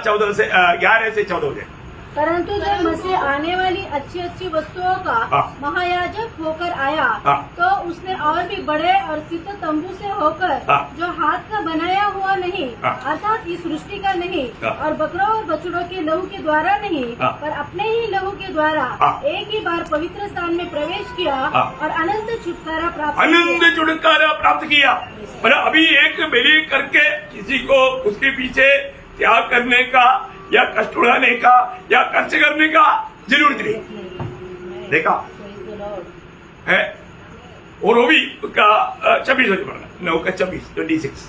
11 से 14 वचन। परंतु जब मसीह आने वाली अच्छी अच्छी वस्तुओं का महायाजक होकर आया तो उसने और भी बड़े और सिद्ध तंबू से होकर जो हाथ का बनाया हुआ नहीं अर्थात इस सृष्टि का नहीं और बकरों और बछड़ों के लहू के द्वारा नहीं पर अपने ही लहू के द्वारा एक ही बार पवित्र स्थान में प्रवेश किया और अनंत छुटकारा प्राप्त किया। पर अभी एक बलि करके किसी को उसके पीछे त्याग करने का या कष्ट उड़ाने का या खर्च करने का जरूरत नहीं। देखा है। और वो भी उसका 26 वचन पढ़ना, 9 का 26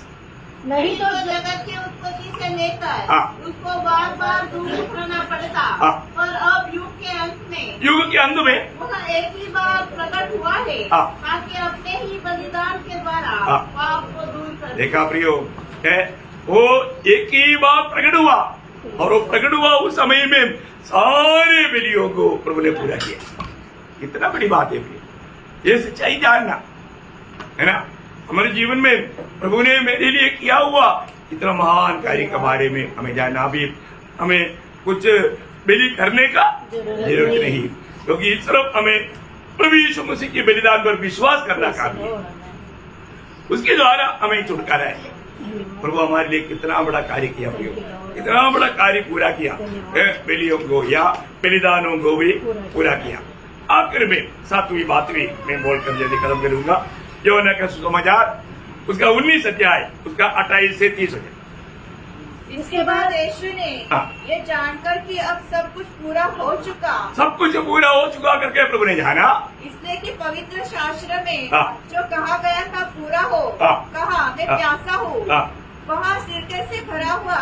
नहीं तो जगत की उत्पत्ति से लेकर उसको बार बार दूर करना पड़ता, पर अब युग के अंत में वह एक ही बार प्रकट हुआ है ताकि अपने ही बलिदान के द्वारा पाप को दूर कर। देखा प्रियो है, वो एक ही बार प्रकट हुआ और वो प्रकट हुआ उस समय में सारे बलियों को प्रभु ने पूरा किया। कितना बड़ी बात है प्रियो, ये सच्चाई जानना है ना। हमारे जीवन में प्रभु ने मेरे लिए किया हुआ इतना महान कार्य के बारे में हमें जानना। भी हमें कुछ बलि करने का जरूरत नहीं, क्योंकि सिर्फ हमें प्रभु यीशु मसीह के बलिदान पर विश्वास करना काफी है। उसके द्वारा हमें छुटकारा है। प्रभु हमारे लिए कितना बड़ा कार्य किया, कितना बड़ा कार्य पूरा किया, बलियों को या बलिदानों को भी पूरा किया। आखिर में 7वीं बात भी मैं बोलकर जल्दी खत्म करूंगा। यूहन्ना का सुसमाचार उसका 19 अध्याय उसका 28 से 30 वचन। इसके बाद यीशु ने ये जानकर कि अब सब कुछ पूरा हो चुका करके प्रभु ने जाना, इसलिए कि पवित्र शास्त्र में जो कहा गया था पूरा हो, कहा मैं प्यासा हूँ। वहाँ सिरके से भरा हुआ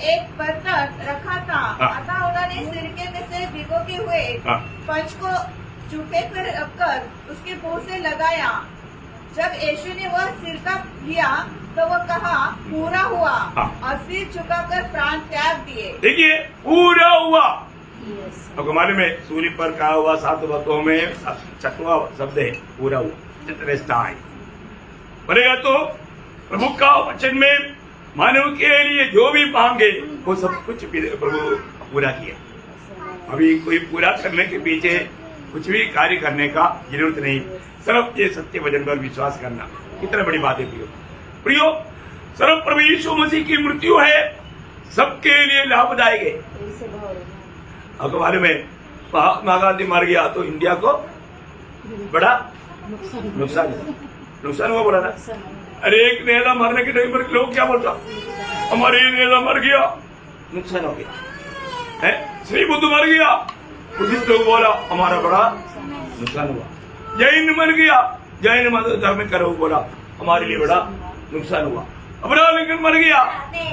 एक बर्तन रखा था, अतः उन्होंने सिरके में से भिगोके हुए पंच को चूल्हे पर रखकर उसके मुंह से लगाया। जब यीशु ने वह सिरका लिया तो वह कहा पूरा हुआ और सिर झुकाकर प्राण त्याग दिए। देखिए पूरा हुआ। अब हमारे में सूर्य पर कहा हुआ 7 बातों में 6वां शब्द है पूरा हुआ। बनेगा तो प्रभु का वचन में मानव के लिए जो भी मांगे वो सब कुछ प्रभु पूरा किया। अभी कोई पूरा करने के पीछे कुछ भी कार्य करने का जरूरत नहीं, सिर्फ ये सत्य वचन पर विश्वास करना। कितना बड़ी बात है प्रियो। सिर्फ प्रभु यीशु मसीह की मृत्यु है सबके लिए लाभदायक है। अब हमारे में महात्मा गांधी मर गया तो इंडिया को बड़ा नुकसान हुआ, बोला ना। अरे एक नेता मरने के टाइम पर लोग क्या बोलता, हमारे नेता मर गया नुकसान हो गया है। श्री बुद्ध मर गया, बुद्धिस्ट लोग बोला हमारा बड़ा नुकसान हुआ। जैन मर गया, जैन धर्म करो बोला हमारे लिए बड़ा नुकसान हुआ। अब्राहम लिंकन मर गया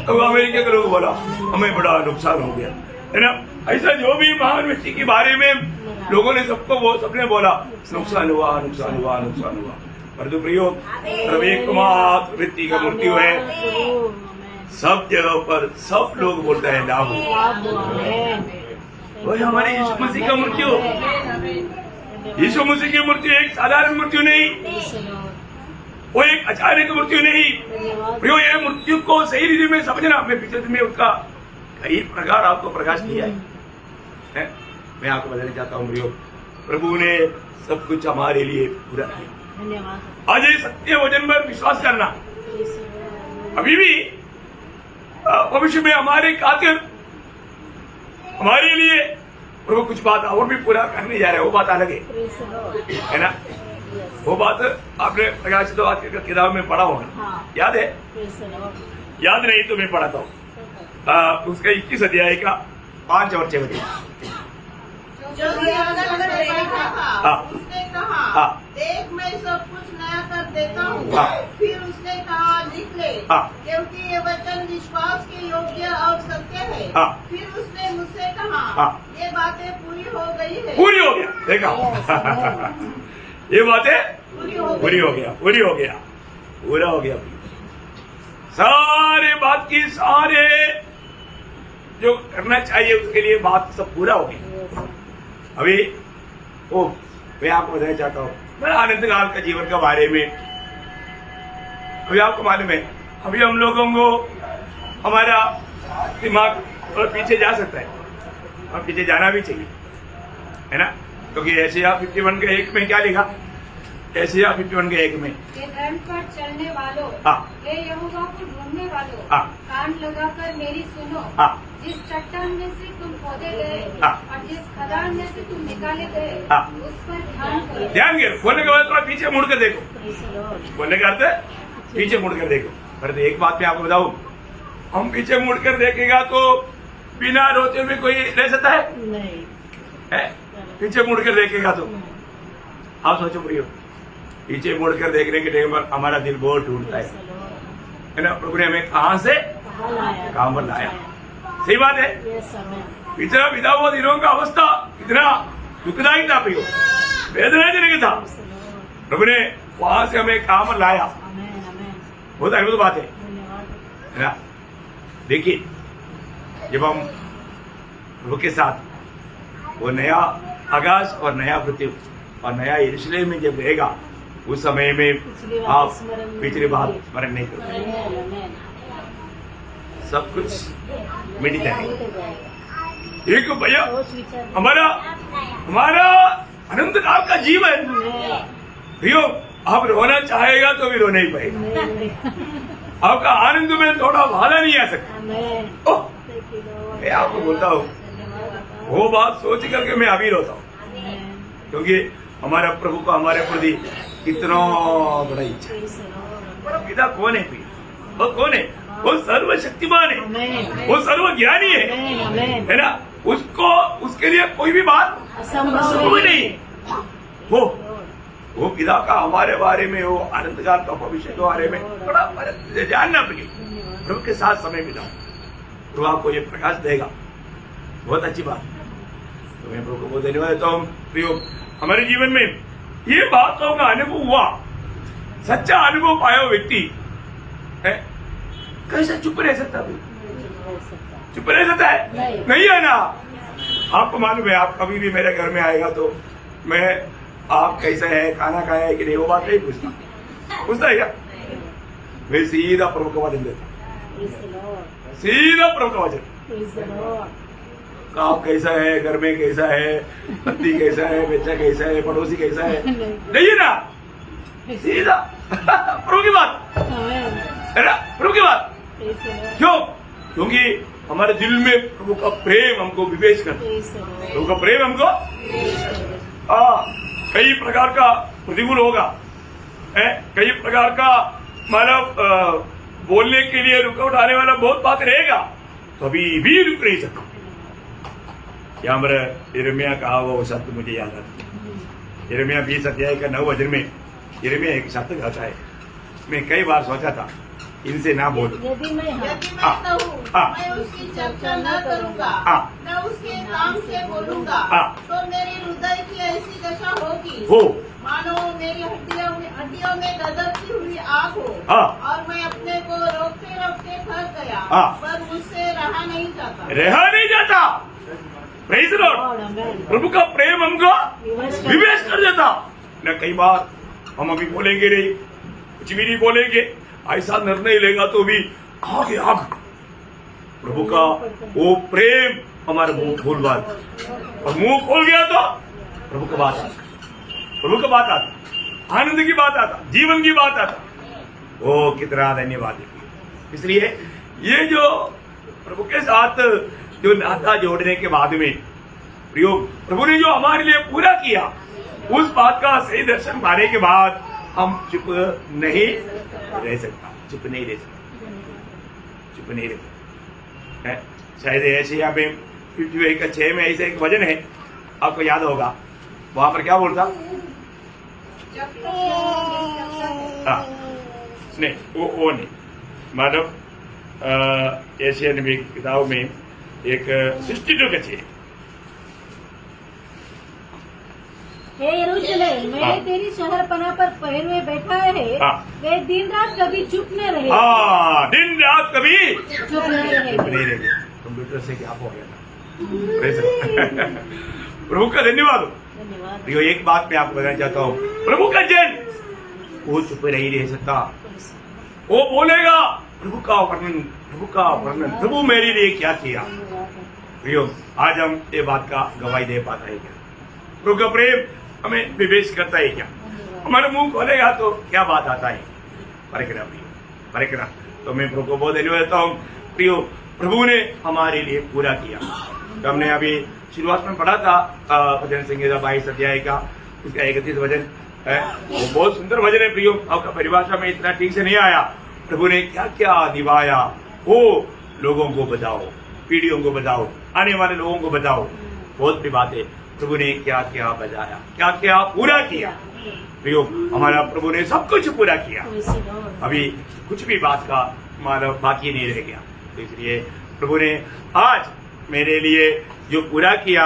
तो अमेरिका के लोग बोला हमें बड़ा नुकसान हो गया, है ना। ऐसा जो भी महान व्यक्ति के बारे में लोगों ने सबने बोला नुकसान हुआ। परंतु प्रियो, एकमात्र व्यक्ति का मृत्यु है, सब जगह पर सब लोग बोलते हैं लाभ वही हमारे यीशु मसीह का मृत्यु। यीशु मसीह की मृत्यु एक साधारण मृत्यु नहीं, वो एक अचानक मृत्यु नहीं प्रियो। ये मृत्यु को सही रीति में समझना। मैं पिछले दिन में उसका कई प्रकार आपको प्रकाश दिया है? मैं आपको बताना चाहता हूँ प्रियो, प्रभु ने सब कुछ हमारे लिए पूरा किया। धन्यवाद। आज ये सत्य वचन पर विश्वास करना, अभी भी भविष्य में हमारे खातिर हमारे लिए प्रभु कुछ बात और भी पूरा करने जा रहे हैं, वो बात अलग है ना। वो बात आपने प्रकाशित किताब में पढ़ा होगा, याद है? याद नहीं तो मैं पढ़ाता हूँ। उसका 21 अध्याय का 5 और 6 जो सिंहासन पर बैठा हाँ। था उसने कहा, हाँ। देख मैं सब कुछ नया कर देता हूँ। हाँ। फिर उसने कहा, लिख ले, हाँ। क्योंकि ये वचन विश्वास के योग्य और सत्य है। हाँ। फिर उसने मुझसे कहा, हाँ। ये बातें पूरी हो गई है। पूरी हो गया, देखा ये बातें पूरी हो पूरी हो गया, पूरी हो गया, पूरा हो गया। सारे बात की सारे जो करना चाहिए उसके लिए बात सब पूरा हो गया। अभी ओ मैं आपको बताना चाहता हूँ बड़ा आनंद काल का जीवन के बारे में। अभी आपको मालूम है, अभी हम लोगों को हमारा दिमाग और पीछे जा सकता है और पीछे जाना भी चाहिए, है ना। क्योंकि एशिया 51 के 1 में क्या लिखा? एशिया 51 के 1 में, हे धर्म पर चलने वालों, हाँ। हे यहोवा को ढूंढने वालों, हाँ। कान लगाकर मेरी सुनो। हाँ। जिस चट्टान में से तुम खोदे गए हाँ। और जिस खदान में से तुम निकाले गए, हाँ। उस पर ध्यान करो। ध्यान के बोलने के बाद थोड़ा पीछे मुड़ कर देखो। बोलने का अर्थ है पीछे मुड़ कर देखो। पर एक बात मैं आपको बताऊं, हम पीछे मुड़ कर देखेगा तो बिना रोते हुए कोई रह सकता है? नहीं। है? पीछे मुड़ कर देखेगा तो आप सोचो प्रियो, पीछे मुड़ कर देखने के टाइम पर हमारा दिल बहुत टूटता है ना। प्रभु ने हमें कहां से कहां पर लाया। सही बात है। पिछड़ा पिता हुआ दिनों का अवस्था कितना दुखदायी था प्रियो, वेदनाजनक था। प्रभु ने वहां से हमें कहां पर लाया, बहुत अद्भुत बात है ना। देखिए जब हम प्रभु के साथ वो नया आकाश और नया पृथ्वी और नया यरूशलेम में जब रहेगा, उस समय में आप पिछली बात स्मरण नहीं करोगे, सब कुछ मिट जाएगा। एक भैया हमारा अनंत काल का जीवन प्रियो, आप रोना चाहेगा तो भी रो नहीं पाएगा। आपका आनंद में थोड़ा वाला नहीं आ सकता। ओह, मैं आपको बोलता हूँ वो बात सोच करके मैं अभी रोता हूँ, क्योंकि हमारा प्रभु को हमारे प्रति कितना बड़ा इच्छा है। हमारा पिता कौन है प्रिय? वो कौन है? वो सर्वशक्तिमान है, वो सर्वज्ञानी है ना। उसको उसके लिए कोई भी बात संभव नहीं। वो पिता का हमारे बारे में, वो आनंद काल का भविष्य के बारे में बड़ा जानना प्रिय। प्रभु के साथ समय बिताओ, प्रभु आपको ये प्रकाश देगा, बहुत अच्छी बात। तो मैं प्रभु को बहुत धन्यवाद देता हूँ प्रियो। हमारे जीवन में ये बातों का अनुभव हुआ, सच्चा अनुभव पाया हुआ व्यक्ति है, कैसे चुप रह सकता है? चुप रह सकता है? नहीं है ना। आपको मालूम है, आप कभी भी मेरे घर में आएगा तो मैं आप कैसा है, खाना खाया है कि नहीं, वो बात नहीं पूछता है क्या? मैं सीधा प्रभु का वचन देता, सीधा प्रभु का वचन। आप कैसा है, घर में कैसा है, पति कैसा है, बच्चा कैसा है, पड़ोसी कैसा है, नहीं है ना, सीधा प्रभु की बात है ना, प्रभु की बात। क्यों? क्योंकि हमारे दिल में प्रभु का प्रेम हमको विवेच करता है, प्रभु का प्रेम हमको कई प्रकार का प्रतिकूल होगा, कई प्रकार का मतलब बोलने के लिए रुकावट आने वाला बहुत बात रहेगा, कभी भी रुक नहीं सकता। यहाँ पर यिर्मयाह कहा वो शब्द मुझे याद आता है। यिर्मयाह 20 अध्याय का 9 वचन में यिर्मयाह एक शब्द कहता है, मैं कई बार सोचा था इनसे ना बोलूं। यदि मैं कहूँ मैं उसकी चर्चा न करूँगा, न उसके काम से बोलूँगा, तो मेरी हृदय की ऐसी दशा होगी मानो मेरी हड्डियों में गदरती हुई आग हो, और मैं अपने को रोकते रोकते थक गया, पर मुझसे रहा नहीं जाता। Praise the Lord. प्रभु का प्रेम हमको विवेश कर देता न। कई बार हम अभी बोलेंगे नहीं, कुछ भी नहीं बोलेंगे, ऐसा निर्णय लेगा तो भी आगे आग प्रभु का वो प्रेम हमारे मुंह खोलवा दे। और मुंह खोल गया तो प्रभु का बात आता, प्रभु का बात आता, आनंद की बात आता, जीवन की बात आता। ओ कितना धन्यवाद है। इसलिए ये जो प्रभु के साथ जो नाता जोड़ने के बाद में प्रभु ने जो हमारे लिए पूरा किया, उस बात का सही दर्शन पाने के बाद हम चुप नहीं रह सकता, चुप नहीं रह सकता, चुप नहीं रह सकता है। शायद ऐसे यहाँ पे 51:6 में ऐसे एक भजन है, आपको याद होगा, वहां पर क्या बोलता? नहीं, वो नहीं, मतलब एशियन भी किताब में एक 62 का छे, हे यरूशलेम, मैं तेरी शहरपना पर पैर में बैठा है, वे दिन रात कभी चुप न रहे। हाँ, दिन रात कभी चुप नहीं रहे। चुप नहीं रहे। कंप्यूटर से क्या हो गया था? प्रभु का धन्यवाद हो। धन्यवाद। एक बात मैं आपको बताना चाहता हूँ, प्रभु का जन वो चुप नहीं रह सकता, वो बोलेगा प्रभु का वर्णन, प्रभु का वर्णन, प्रभु मेरे लिए क्या किया। प्रियो, आज हम ये बात का गवाही दे पाता है क्या? प्रभु का प्रेम हमें विवेश करता है क्या? हमारे मुंह खोलेगा तो क्या बात आता है? परखना प्रियो, परखना। तो मैं प्रभु को बहुत धन्यवाद देता हूँ। प्रियो, प्रभु ने हमारे लिए पूरा किया। तो हमने अभी शुरुआत में पढ़ा था भजन संहिता 22 अध्याय का, उसका 31 भजन है, वो बहुत सुंदर भजन है प्रियो। आपका परिभाषा में इतना ठीक से नहीं आया। प्रभु ने क्या क्या निभाया, वो लोगों को बताओ, पीढ़ियों को बताओ, आने वाले लोगों को बताओ। बहुत भी बातें प्रभु ने क्या क्या बजाया, क्या क्या पूरा किया। प्रियो, हमारा प्रभु ने सब कुछ पूरा किया, अभी कुछ भी बात का हमारा बाकी नहीं रह गया। तो इसलिए प्रभु ने आज मेरे लिए जो पूरा किया,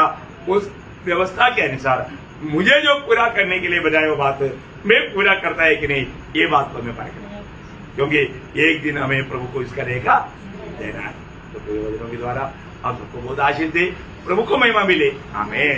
उस व्यवस्था के अनुसार मुझे जो पूरा करने के लिए बताया, वो बात मैं पूरा करता है कि नहीं, ये बात को मैं पाया करूँ, क्योंकि एक दिन हमें प्रभु को इसका लेखा देना है। तो वचनों के द्वारा आप सबको बहुत आशीष दे, प्रभु को महिमा मिले। आमीन।